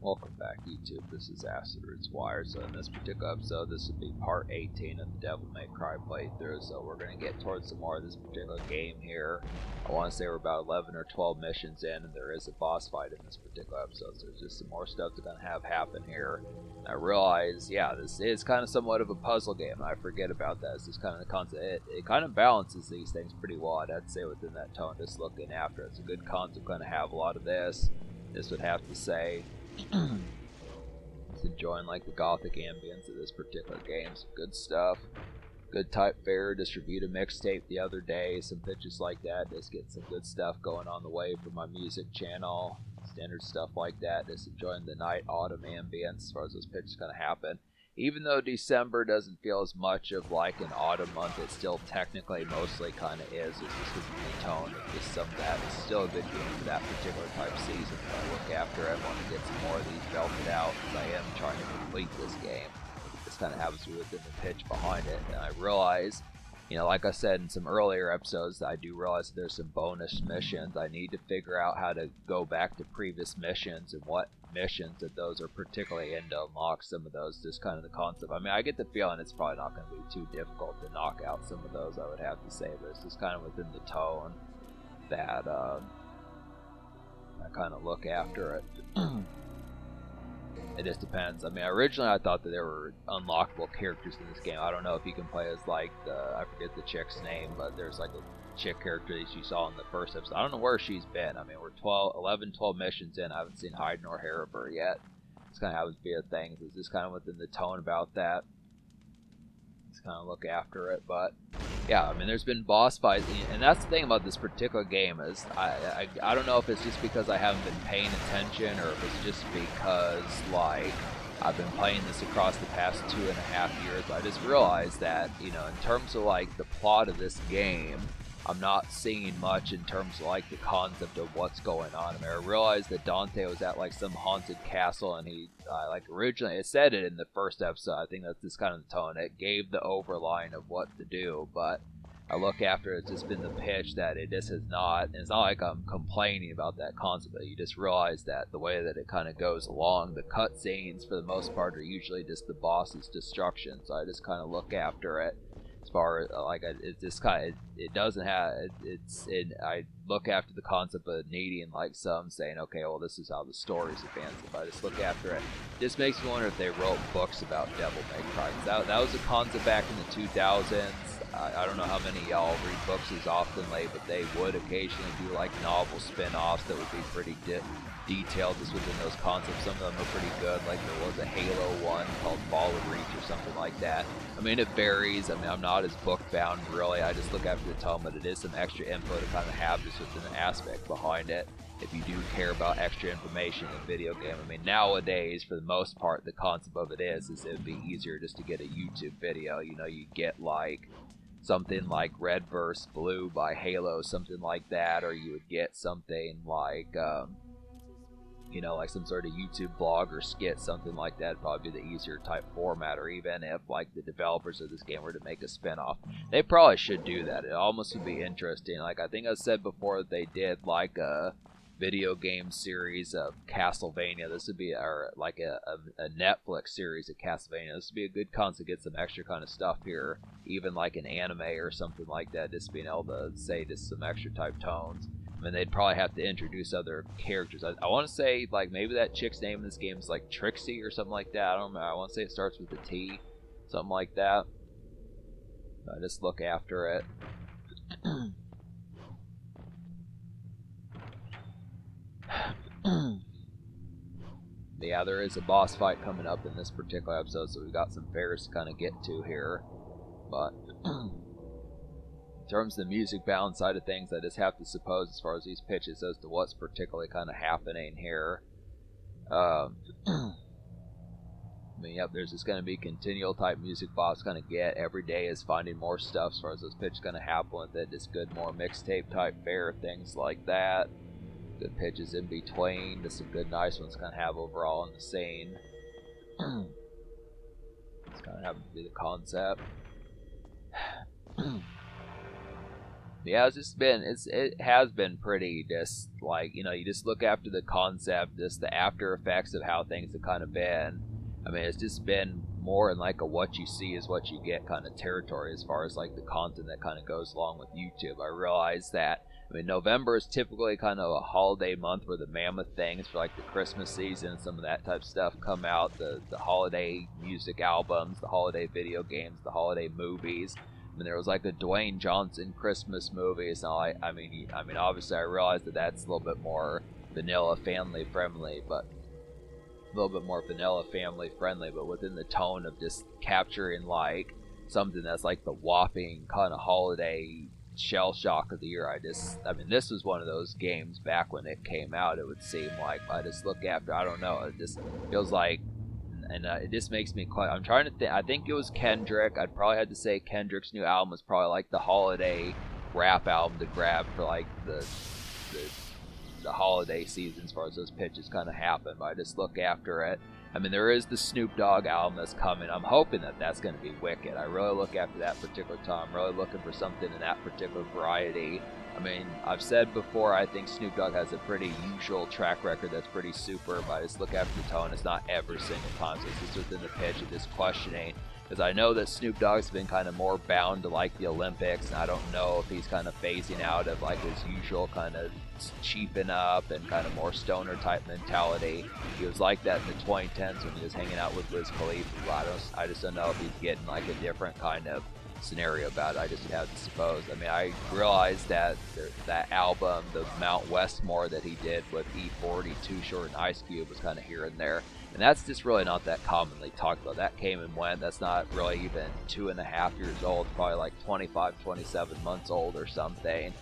Welcome back, YouTube. This is Acid Roots Wire. So in this particular episode, this would be part 18 of the Devil May Cry playthrough. So we're going to get towards some more of this particular game here. I want to say we're about 11 or 12 missions in, and there is a boss fight in this particular episode. So there's just some more stuff to kind of have happen here. And I realize, yeah, this is kind of somewhat of a puzzle game. I forget about that. It's just kind of the concept. It kind of balances these things pretty well, I'd have to say, within that tone, just looking after it. It's a good concept, kind of have a lot of this. This would have to say. Just enjoying like the gothic ambience of this particular game. Some good stuff. Good type fair, distribute a mixtape the other day, some pitches like that. Just get some good stuff going on the way for my music channel. Standard stuff like that. Just enjoying the night autumn ambience as far as those pitches kind of happen. Even though December doesn't feel as much of like an autumn month, it still technically mostly kind of is. It's just the tone of just some of that. It's still a good game for that particular type season. But I look after it, I want to get some more of these belted out because I am trying to complete this game. This kind of happens within the pitch behind it. And I realize, you know, like I said in some earlier episodes, I do realize that there's some bonus missions. I need to figure out how to go back to previous missions and what missions that those are particularly in to unlock some of those. Just kind of the concept. I mean, I get the feeling it's probably not going to be too difficult to knock out some of those, I would have to say, but it's just kind of within the tone that I kind of look after it. It just depends. I mean, originally I thought that there were unlockable characters in this game. I don't know if you can play as like I forget the chick's name, but there's like a chick character that you saw in the first episode. I don't know where she's been. I mean, we're 11, 12 missions in. I haven't seen hide nor hair of her yet. It's kind of happens to be a thing. It's just kind of within the tone about that. Just kind of look after it, but yeah, I mean, there's been boss fights, and that's the thing about this particular game is I don't know if it's just because I haven't been paying attention or if it's just because like I've been playing this across the past 2.5 years. I just realized that, you know, in terms of like the plot of this game, I'm not seeing much in terms of like the concept of what's going on. I mean, I realized that Dante was at like some haunted castle, and he like originally it said it in the first episode. I think that's just kind of the tone. It gave the overline of what to do, but I look after it's just been the pitch that it just has not. And it's not like I'm complaining about that concept, but you just realize that the way that it kind of goes along, the cutscenes for the most part are usually just the boss's destruction. So I just kind of look after it. As far as like it just kind of it doesn't have I look after the concept of needing like some saying, okay, well, this is how the story's advanced. If I just look after it, just makes me wonder if they wrote books about Devil May Cry. That was a concept back in the 2000s. I don't know how many of y'all read books as often lately, but they would occasionally do like novel spin-offs that would be pretty detailed just within those concepts. Some of them are pretty good. Like there was a Halo one called Fall of Reach or something like that. I mean, it varies. I mean, I'm not as book bound really. I just look after the tone, but it is some extra info to kind of have just within the aspect behind it. If you do care about extra information in a video game, I mean, nowadays, for the most part, the concept of it is it would be easier just to get a YouTube video. You know, you get like something like Red vs. Blue by Halo, something like that, or you would get something like, you know, like some sort of YouTube blog or skit, something like that. Probably be the easier type format, or even if like the developers of this game were to make a spin-off, they probably should do that. It almost would be interesting. Like I think I said before that they did like a video game series of Castlevania. This would be like a Netflix series of Castlevania. This would be a good concept to get some extra kind of stuff here, even like an anime or something like that, just being able to say just some extra type tones. I mean, they'd probably have to introduce other characters. I want to say like maybe that chick's name in this game is like Trixie or something like that. I don't know. I want to say it starts with a T, something like that. I just look after it. Yeah, there is a boss fight coming up in this particular episode, so we've got some fairs to kind of get to here. But in terms of the music balance side of things, I just have to suppose as far as these pitches as to what's particularly kind of happening here. I mean, yep, there's just going to be continual type music boss kind of get. Every day is finding more stuff as far as those pitches going to happen with it. Just good more mixtape type fare, things like that. Good pitches in between. Just some good nice ones kind of have overall in the scene. It's kind of having to be the concept. Yeah, it has been pretty just like, you just look after the concept, just the after effects of how things have kind of been. I mean, it's just been more in like a what you see is what you get kind of territory as far as like the content that kind of goes along with YouTube. I realize that. I mean, November is typically kind of a holiday month where the mammoth things for like the Christmas season, some of that type of stuff come out, the holiday music albums, the holiday video games, the holiday movies. I mean, there was like a Dwayne Johnson Christmas movie. It's not like, I mean, obviously, I realize that that's a little bit more vanilla family friendly, but a little bit more vanilla family friendly, but within the tone of just capturing like something that's like the whopping kind of holiday shell shock of the year. I mean, this was one of those games back when it came out. It would seem like I just look after. I don't know. It just feels like and it just makes me quite. I'm trying to think. I think it was Kendrick. I'd probably have to say Kendrick's new album was probably like the holiday rap album to grab for like the holiday season as far as those pitches kind of happen. But I just look after it. I mean, there is the Snoop Dogg album that's coming. I'm hoping that that's going to be wicked. I really look after that particular time. I'm really looking for something in that particular variety. I mean, I've said before, I think Snoop Dogg has a pretty usual track record that's pretty super, but I just look after the tone. It's not every single time, so it's just within the pitch of just questioning. Because I know that Snoop Dogg's been kind of more bound to like the Olympics, and I don't know if he's kind of phasing out of like his usual kind of cheaping up and kind of more stoner type mentality. He was like that in the 2010s when he was hanging out with Wiz Khalifa. I just don't know if he's getting like a different kind of scenario about it. I just have to suppose. I mean, I realized that that album, the Mount Westmore that he did with E40, Too Short, and Ice Cube was kind of here and there. And that's just really not that commonly talked about. That came and went. That's not really even 2.5 years old. Probably like 25, 27 months old or something.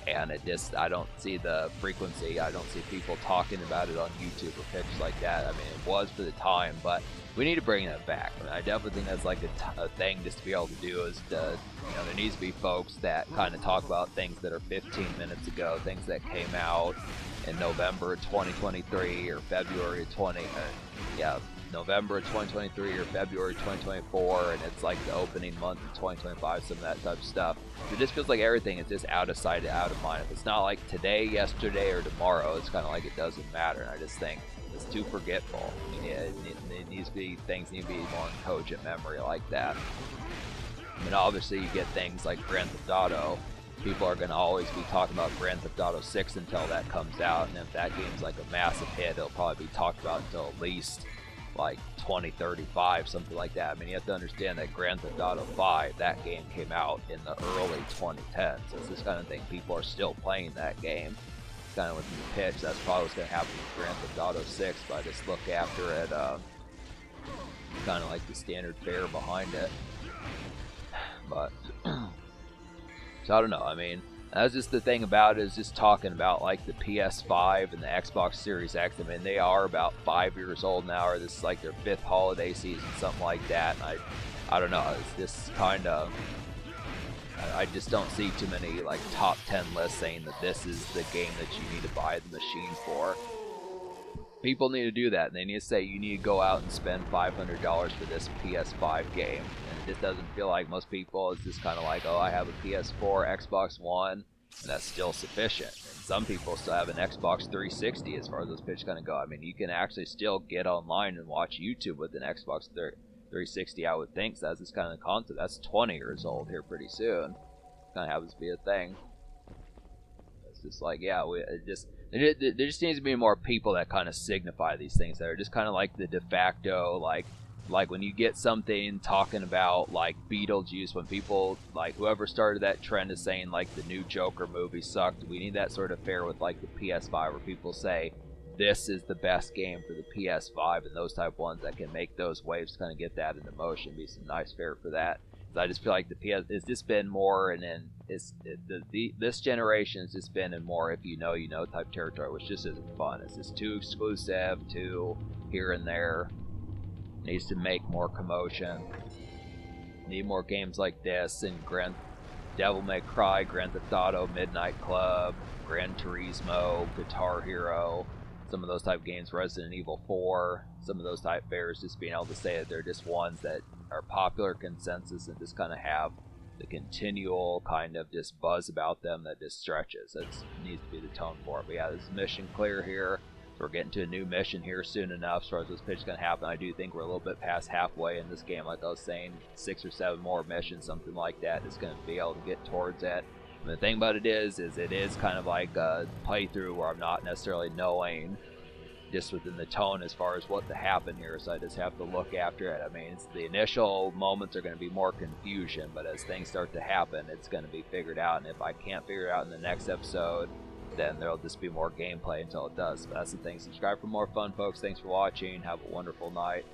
And I don't see the frequency. I don't see people talking about it on YouTube or pitches like that. I mean, it was for the time, but we need to bring that back. I mean, I definitely think that's like a thing just to be able to do is to, there needs to be folks that kind of talk about things that are 15 minutes ago, things that came out in November 2023 or February 20, November 2023 or February 2024, and it's like the opening month of 2025, some of that type of stuff. It just feels like everything is just out of sight, out of mind. If it's not like today, yesterday, or tomorrow, it's kind of like it doesn't matter. And I just think it's too forgetful. I mean, it needs to be, things need to be more in cogent memory like that. I mean, obviously you get things like Grand Theft Auto. People are going to always be talking about Grand Theft Auto 6 until that comes out, and if that game's like a massive hit, it'll probably be talked about until at least like 2035, something like that. I mean, you have to understand that Grand Theft Auto 5, that game came out in the early 2010s. So it's this kind of thing, people are still playing that game. It's kind of within the pitch. That's probably what's going to happen with Grand Theft Auto 6, but I just look after it, kind of like the standard fare behind it. But, so I don't know, I mean, that's just the thing about it, is just talking about like the PS5 and the Xbox Series X. I mean, they are about 5 years old now, or this is like their 5th holiday season, something like that. And I don't know, it's just kind of, I just don't see too many like top 10 lists saying that this is the game that you need to buy the machine for. People need to do that, and they need to say you need to go out and spend $500 for this PS5 game. And it just doesn't feel like most people, it's just kind of like, oh, I have a PS4, Xbox One, and that's still sufficient. And some people still have an Xbox 360 as far as those pitches kind of go. I mean, you can actually still get online and watch YouTube with an Xbox 360, I would think. So that's this kind of concept. That's 20 years old here pretty soon. Kind of happens to be a thing. It's just like, yeah, there just needs to be more people that kind of signify these things that are just kind of like the de facto, like when you get something talking about like Beetlejuice, when people like whoever started that trend is saying like the new Joker movie sucked. We need that sort of fare with like the PS5 where people say this is the best game for the PS5, and those type ones that can make those waves kind of get that into motion, be some nice fare for that. I just feel like the PS it's just been more, and then this generation has just been in more if you know type territory, which just isn't fun. It's just too exclusive, too here and there. Needs to make more commotion. Need more games like this, and Devil May Cry, Grand Theft Auto, Midnight Club, Gran Turismo, Guitar Hero, some of those type games, Resident Evil 4, some of those type fares, just being able to say that they're just ones that are popular consensus and just kind of have the continual kind of just buzz about them that just stretches. That needs to be the tone for it. But yeah, this is mission clear here. So we're getting to a new mission here soon enough as far as this pitch is going to happen. I do think we're a little bit past halfway in this game. Like I was saying, 6 or 7 more missions, something like that, is going to be able to get towards it. And the thing about it is it is kind of like a playthrough where I'm not necessarily knowing just within the tone as far as what to happen here, so I just have to look after it. I mean, the initial moments are going to be more confusion, but as things start to happen, it's going to be figured out, and if I can't figure it out in the next episode, then there'll just be more gameplay until it does. But that's the thing. Subscribe for more fun, folks. Thanks for watching. Have a wonderful night.